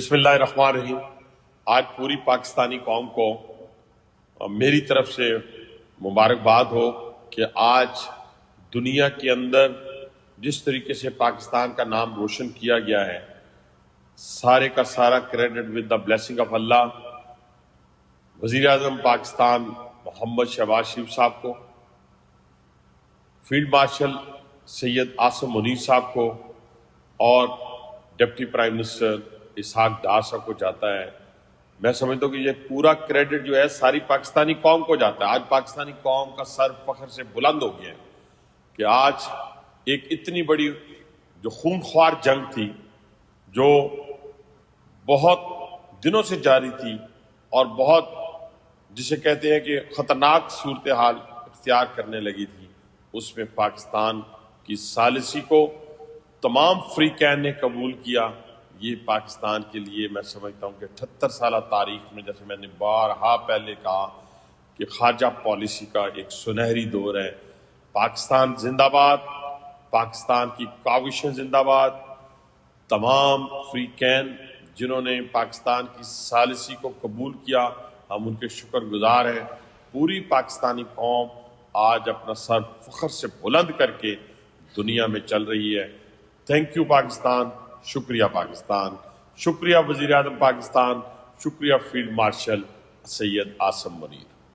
بسم اللہ الرحمن الرحیم۔ آج پوری پاکستانی قوم کو میری طرف سے مبارکباد ہو کہ آج دنیا کے اندر جس طریقے سے پاکستان کا نام روشن کیا گیا ہے، سارے کا سارا credit with the blessing of Allah وزیر اعظم پاکستان محمد شہباز شریف صاحب کو، فیلڈ مارشل سید عاصم منیر صاحب کو اور deputy prime minister Ishaq Dar صاحب کو جاتا ہے۔ میں سمجھتا ہوں کہ یہ پورا کریڈٹ جو ہے ساری پاکستانی قوم کو جاتا ہے۔ آج پاکستانی قوم کا سر فخر سے بلند ہو گیا ہے کہ آج ایک اتنی بڑی جو خونخوار جنگ تھی، جو بہت دنوں سے جاری تھی اور بہت جسے کہتے ہیں کہ خطرناک صورتحال اختیار کرنے لگی تھی، اس میں پاکستان کی ثالثی کو تمام فریقین نے قبول کیا۔ یہ پاکستان کے لیے میں سمجھتا ہوں کہ 78 سالہ تاریخ میں، جیسے میں نے بارہا پہلے کہا کہ خارجہ پالیسی کا ایک سنہری دور ہے۔ پاکستان زندہ باد، پاکستان کی کاوشیں زندہ باد۔ تمام فریقین جنہوں نے پاکستان کی ثالثی کو قبول کیا، ہم ان کے شکر گزار ہیں۔ پوری پاکستانی قوم آج اپنا سر فخر سے بلند کر کے دنیا میں چل رہی ہے۔ تھینک یو پاکستان، شکریہ پاکستان، شکریہ وزیر اعظم پاکستان، شکریہ فیلڈ مارشل سید عاصم منیر۔